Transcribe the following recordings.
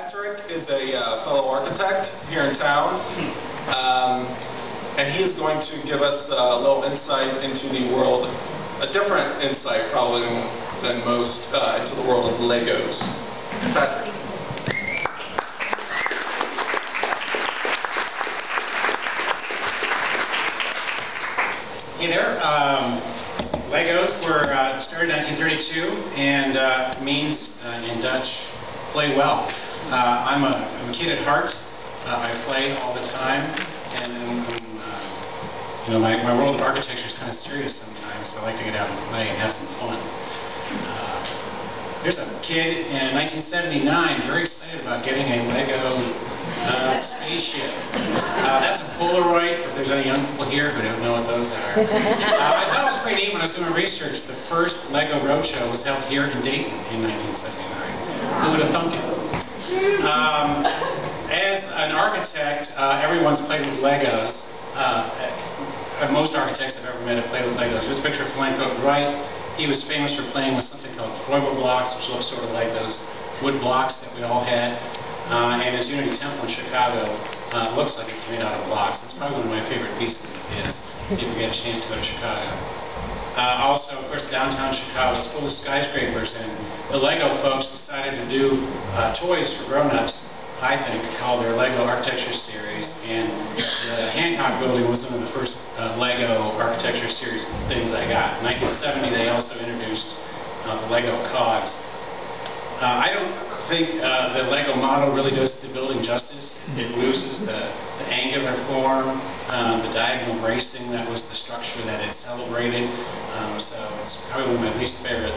Patrick is a fellow architect here in town, and he is going to give us a little insight into the world, a different insight probably than most, into the world of Legos. Patrick. Hey there. Legos were started in 1932 and means in Dutch, play well. I'm a kid at heart. I play all the time, and you know, my world of architecture is kind of serious sometimes, so I like to get out and play and have some fun. There's a kid in 1979 very excited about getting a Lego spaceship. That's a Polaroid, if there's any young people here who don't know what those are. I thought it was pretty neat when I was doing my research. The first Lego roadshow was held here in Dayton in 1979. Who would have thunk it? As an architect, everyone's played with Legos. Most architects I've ever met have played with Legos. There's a picture of Franco Wright. He was famous for playing with something called Freuble blocks, which look sort of like those wood blocks that we all had. And his Unity Temple in Chicago looks like it's made out of blocks. It's probably one of my favorite pieces of his, if you get a chance to go to Chicago. Also, of course, downtown Chicago is full of skyscrapers, and the Lego folks decided to do toys for grown-ups, I think, called their Lego Architecture Series, and the Hancock building was one of the first Lego Architecture Series things I got. In 1970, they also introduced the Lego cogs. I don't think the Lego model really does the building justice. It loses the angular form, the diagonal bracing that was the structure that it celebrated. So it's probably one of my least favorite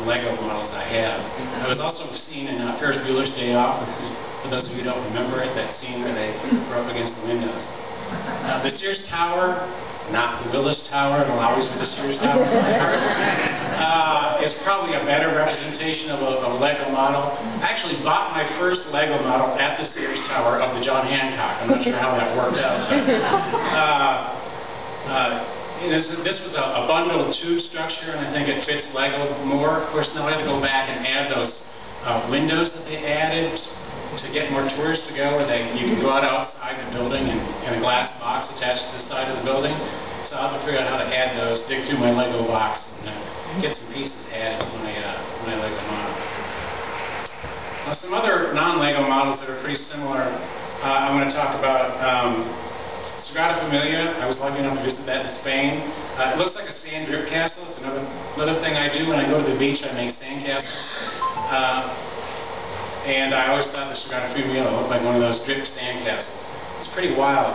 Lego models I have. I was also seen in Ferris Bueller's Day Off, for those of you who don't remember it, that scene where they were up against the windows. The Sears Tower, not the Willis Tower, it'll always be the Sears Tower, is probably a better representation of a Lego model. I actually bought my first Lego model at the Sears Tower of the John Hancock. I'm not sure how that worked out. This was a bundled tube structure, and I think it fits Lego more. Of course, now I had to go back and add those windows that they added to get more tourists to go, where you can go outside the building and a glass box attached to the side of the building. So I'll have to figure out how to add those, dig through my Lego box, and get some pieces added to my Lego model. Now, some other non-Lego models that are pretty similar, I'm going to talk about Sagrada Familia. I was lucky enough to visit that in Spain. It looks like a sand drip castle. It's another thing I do when I go to the beach. I make sand castles. And I always thought the Sagrada Familia looked like one of those drip sand castles. It's pretty wild.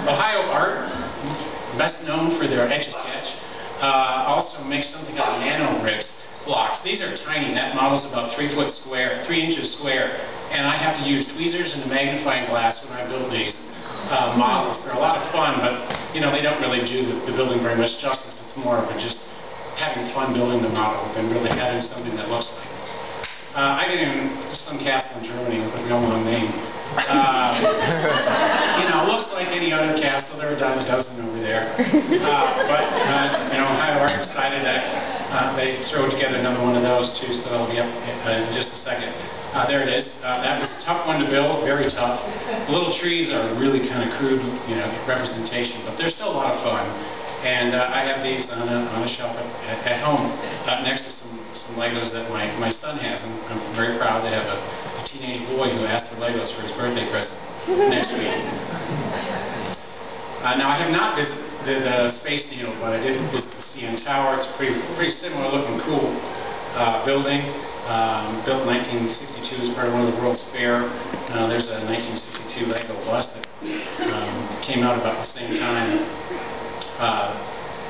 Ohio Art, best known for their Etch-a-Sketch, also makes something out of nano bricks blocks. These are tiny. That model's about 3 inches square. And I have to use tweezers and a magnifying glass when I build these models. They're a lot of fun, but you know, they don't really do the building very much justice. It's more of just having fun building the model than really having something that looks like it. I get in some castle in Germany with a real long name. You know, it looks like any other castle. There are about a dozen over there. But you know, Ohio Art decided that they throw together another one of those too, so that'll be up in just a second. There it is. That was a tough one to build, very tough. The little trees are really kind of crude, you know, representation, but they're still a lot of fun. And I have these on a shelf at home next to some Legos that my son has. And I'm very proud to have a teenage boy who asked for Legos for his birthday present next week. Now, I have not visited the Space Needle, but I did visit the CN Tower. It's a pretty similar looking, cool building. Built in 1962 as part of one of the World's Fair. There's a 1962 Lego bus that came out about the same time.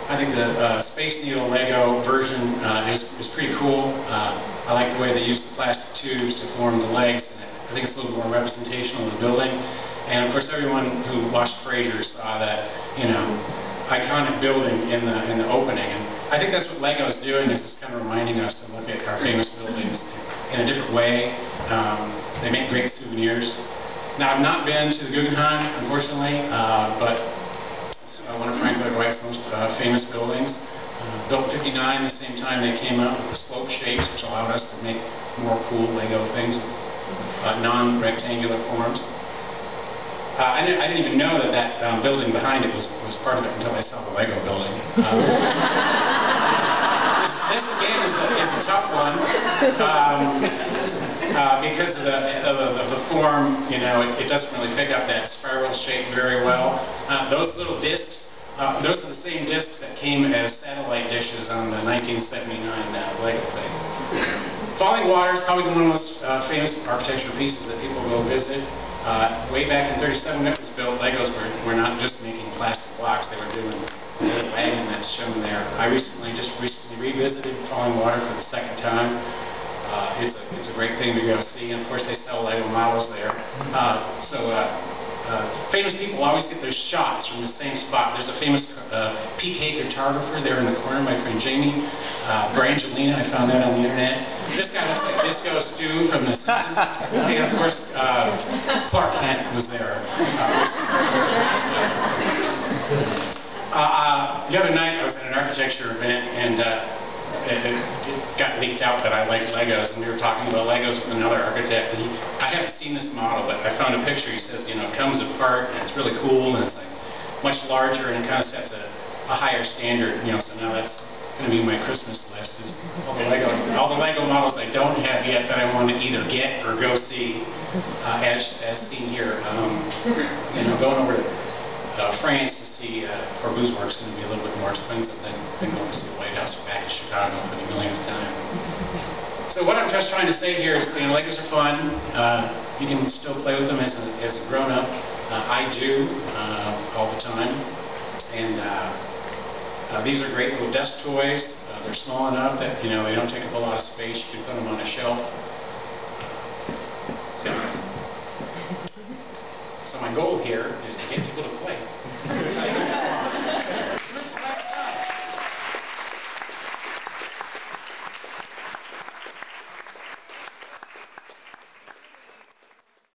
I think the Space Needle Lego version is pretty cool. I like the way they use the plastic tubes to form the legs. I think it's a little more representational of the building. And of course, everyone who watched Frasier saw that, you know, iconic building in the opening. And I think that's what Lego is doing, is just kind of reminding us to look at our famous buildings in a different way. They make great souvenirs. Now, I've not been to the Guggenheim, unfortunately, but it's one of Frank Lloyd Wright's most famous buildings. Built in '59, the same time they came out with the slope shapes, which allowed us to make more cool Lego things with non-rectangular forms. I didn't even know that that building behind it was part of it until I saw the Lego building. This again is a tough one because of the form. You know, it doesn't really pick up that spiral shape very well. Those little discs, those are the same discs that came as satellite dishes on the 1979 Lego thing. Falling Water is probably one of the most famous architecture pieces that people go visit. Way back in '37 when it was built, Legos were not just making plastic blocks, they were doing the little wagon that's shown there. I recently revisited Falling Water for the second time. It's a great thing to go see, and of course they sell Lego models there. Famous people always get their shots from the same spot. There's a famous PK photographer there in the corner, my friend Jamie Brangelina. I found that on the internet. This guy looks like Disco Stu from The Simpsons. And of course, Clark Kent was there. The other night I was at an architecture event, and it got leaked out that I like Legos, and we were talking about Legos with another architect. And I haven't seen this model, but I found a picture. He says, you know, it comes apart, and it's really cool, and it's like much larger, and it kind of sets a higher standard. You know, so now that's going to be my Christmas list, is all the Lego models I don't have yet that I want to either get or go see, as seen here. You know, going over to France to see Corbusier work is going to be a little bit more expensive than going to see the White House back in Chicago for the millionth time. So what I'm just trying to say here is, you know, Legos are fun. You can still play with them as a grown-up. I do all the time. And these are great little desk toys. They're small enough that, you know, they don't take up a lot of space. You can put them on a shelf. So my goal here is to get people to play.